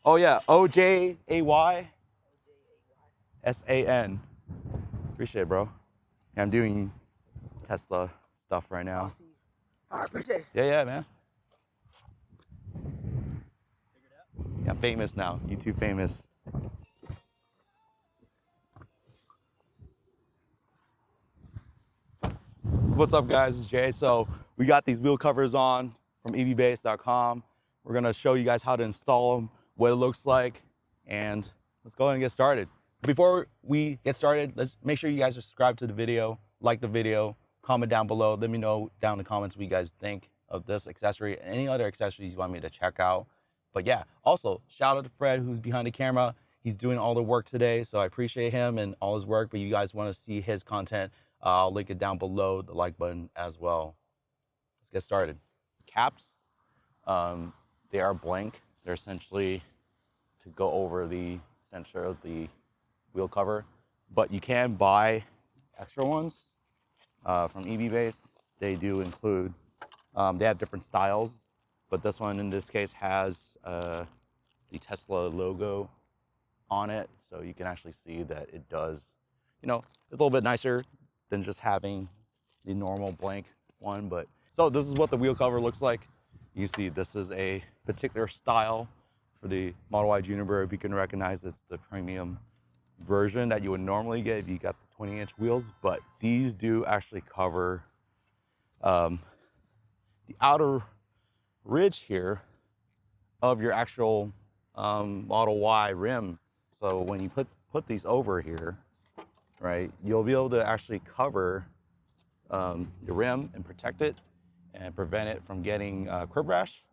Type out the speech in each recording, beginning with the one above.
Oh yeah, OJAYSAN. Appreciate it, bro. Yeah, I'm doing Tesla stuff right now. I appreciate it. Yeah, man. Yeah, I'm famous now. YouTube famous. What's up, guys? It's Jay. So we got these wheel covers on from evbase.com. We're gonna show you guys how to install them, what it looks like, and let's go ahead and get started. Before we get started, let's make sure you guys are subscribed to the video, like the video, comment down below. Let me know down in the comments what you guys think of this accessory and any other accessories you want me to check out. But yeah, also shout out to Fred who's behind the camera. He's doing all the work today, so I appreciate him and all his work. But you guys want to see his content, I'll link it down below, the like button as well. Let's get started. Caps, um, they are blank. They're essentially to go over the center of the wheel cover, but you can buy extra ones from EV Base. They do include, they have different styles, but this one in this case has the Tesla logo on it, so you can actually see that it does, it's a little bit nicer than just having the normal blank one. But so this is what the wheel cover looks like. You see this is a particular style for the Model Y Juniper. If you can recognize, it's the premium version that you would normally get if you got the 20-inch wheels, but these do actually cover the outer ridge here of your actual Model Y rim. So when you put these over here, right, you'll be able to actually cover your rim and protect it and prevent it from getting curb rash.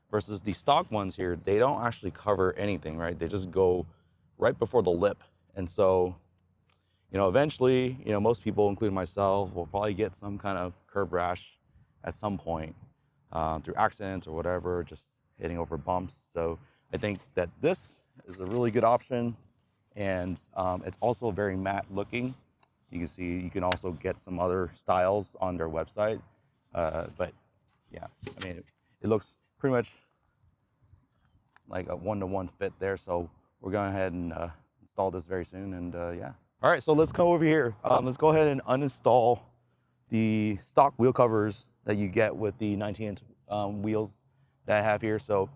Versus the stock ones here, they don't actually cover anything, right? They just go right before the lip. And so, eventually, most people, including myself, will probably get some kind of curb rash at some point through accidents or whatever, just hitting over bumps. So I think that this is a really good option, and it's also very matte looking. You can see you can also get some other styles on their website, but yeah, I mean it looks pretty much like a one-to-one fit there. So we're going ahead and install this very soon, and yeah. All right, so let's come over here. Let's go ahead and uninstall the stock wheel covers that you get with the 19-inch wheels that I have here. So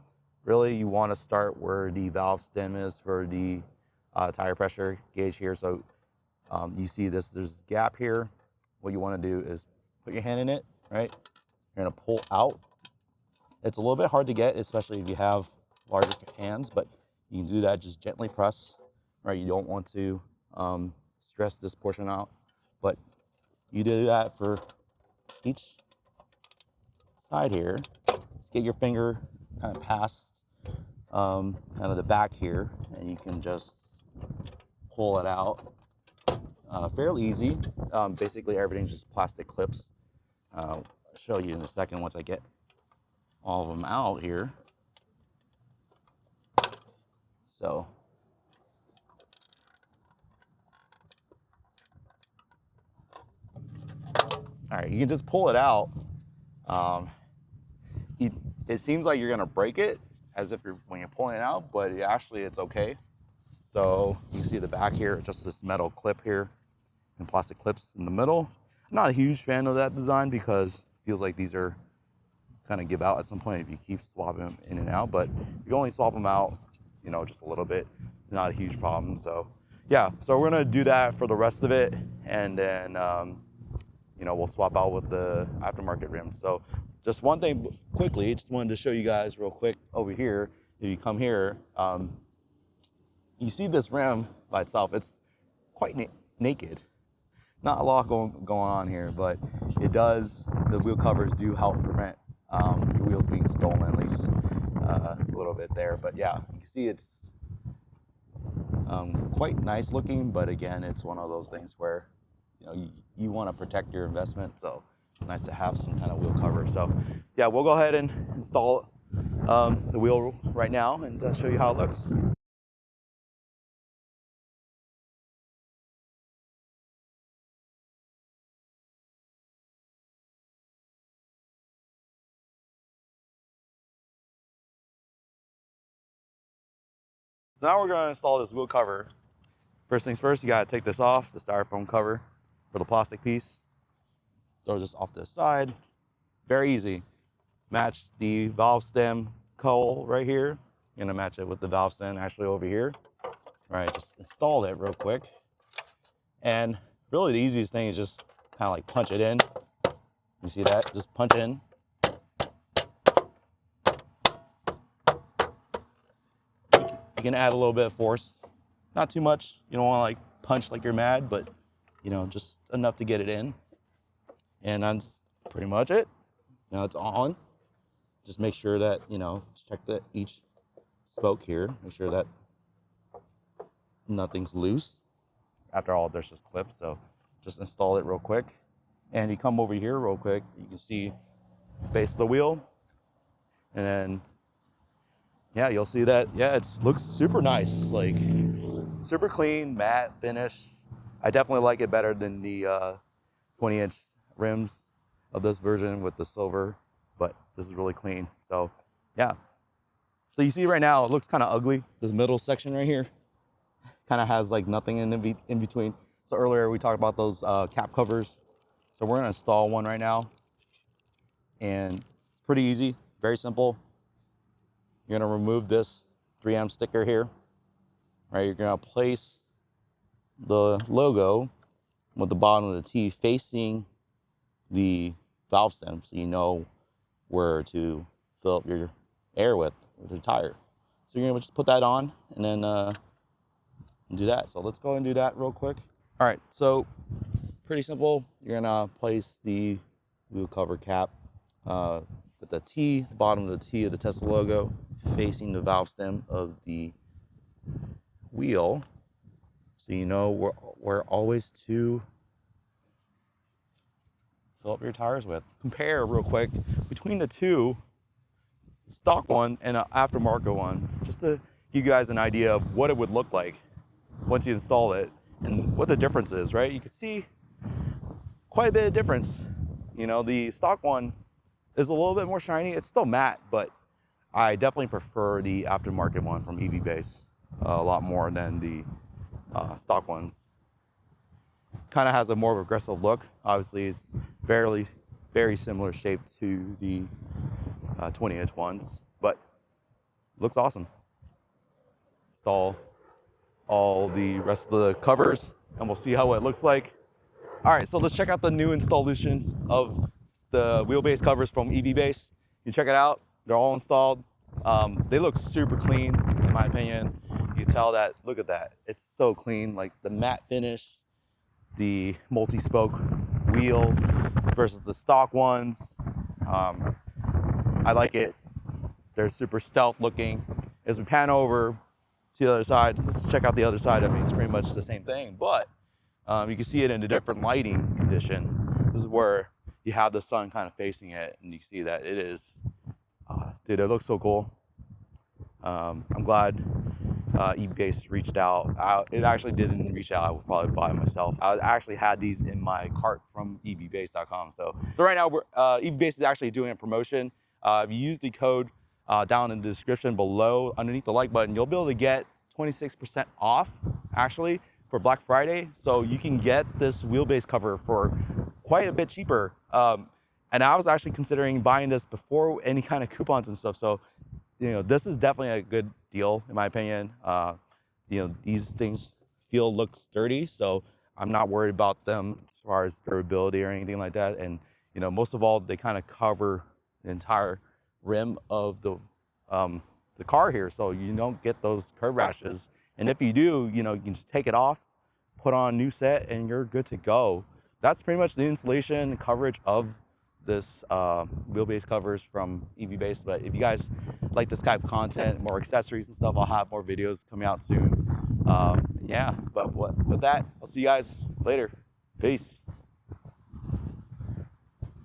really you want to start where the valve stem is for the tire pressure gauge here. So you see this, there's a gap here. What you want to do is put your hand in it, right? You're going to pull out. It's a little bit hard to get, especially if you have larger hands, but you can do that, just gently press, right? You don't want to stress this portion out, but you do that for each side here. Just get your finger kind of past kind of the back here, and you can just pull it out. Fairly easy. Basically, everything's just plastic clips. I'll show you in a second once I get all of them out here. So, all right, you can just pull it out. Um, it seems like you're gonna break it as if when you're pulling it out, but actually it's okay. So you see the back here, just this metal clip here and plastic clips in the middle. I'm not a huge fan of that design because it feels like these are kind of give out at some point if you keep swapping them in and out. But if you only swap them out, just a little bit, it's not a huge problem. So yeah, so we're gonna do that for the rest of it, and then we'll swap out with the aftermarket rims. So just one thing quickly, just wanted to show you guys real quick over here. If you come here, you see this rim by itself. It's quite naked. Not a lot going on here, but it does. The wheel covers do help prevent your wheels being stolen, at least a little bit there. But yeah, you can see it's quite nice looking. But again, it's one of those things where you want to protect your investment, so it's nice to have some kind of wheel cover. So yeah, we'll go ahead and install the wheel right now and show you how it looks. So now we're going to install this wheel cover. First things first, you got to take this off, the styrofoam cover for the plastic piece. Throw this off to the side. Very easy. Match the valve stem cowl right here. You're gonna match it with the valve stem actually over here. All right, just install it real quick. And really the easiest thing is just kind of like punch it in. You see that? Just punch in. You can add a little bit of force. Not too much. You don't want to like punch like you're mad, but you know, just enough to get it in. And that's pretty much it. Now it's on. Just make sure that, you know, check each spoke here. Make sure that nothing's loose. After all, there's just clips, so just install it real quick. And you come over here real quick, you can see base of the wheel. And then, yeah, you'll see that, yeah, it looks super nice. Like, super clean, matte finish. I definitely like it better than the 20-inch rims of this version with the silver, but this is really clean. So yeah, so you see right now it looks kind of ugly. The middle section right here kind of has like nothing in between. So earlier we talked about those cap covers. So we're gonna install one right now, and it's pretty easy, very simple. You're gonna remove this 3M sticker here, right? You're gonna place the logo with the bottom of the T facing the valve stem, so you know where to fill up your air with your tire. So you're gonna just put that on and then do that. So let's go and do that real quick. All right, so pretty simple. You're gonna place the wheel cover cap with the T, the bottom of the T of the Tesla logo, facing the valve stem of the wheel, so you know where always to fill up your tires with. Compare real quick between the two, stock one and an aftermarket one, just to give you guys an idea of what it would look like once you install it and what the difference is, right? You can see quite a bit of difference. You know, the stock one is a little bit more shiny. It's still matte, but I definitely prefer the aftermarket one from EV Base a lot more than the stock ones. Kind of has a more aggressive look. Obviously, it's very similar shape to the 20-inch ones, but looks awesome. Install all the rest of the covers, and we'll see how it looks like. All right, so let's check out the new installations of the wheelbase covers from EV Base. You check it out. They're all installed. They look super clean, in my opinion. You can tell that. Look at that. It's so clean. Like the matte finish, the multi-spoke wheel versus the stock ones. I like it. They're super stealth looking. As we pan over to the other side, let's check out the other side. I mean, it's pretty much the same thing, but you can see it in a different lighting condition. This is where you have the sun kind of facing it, and you see that it is, dude, it looks so cool. I'm glad eBase reached out. It actually didn't reach out. I would probably buy it myself. I actually had these in my cart from ebase.com. So right now, eBase is actually doing a promotion. If you use the code down in the description below, underneath the like button, you'll be able to get 26% off, actually, for Black Friday. So you can get this wheelbase cover for quite a bit cheaper. And I was actually considering buying this before any kind of coupons and stuff. So, you know, this is definitely a good deal, in my opinion. You know, these things look sturdy, so I'm not worried about them as far as durability or anything like that. And, you know, most of all, they kind of cover the entire rim of the car here, so you don't get those curb rashes. And if you do, you know, you can just take it off, put on a new set, and you're good to go. That's pretty much the installation coverage of this wheelbase covers from EV Base. But if you guys like this type of content, more accessories and stuff, I'll have more videos coming out soon. Yeah, but with that, I'll see you guys later. Peace.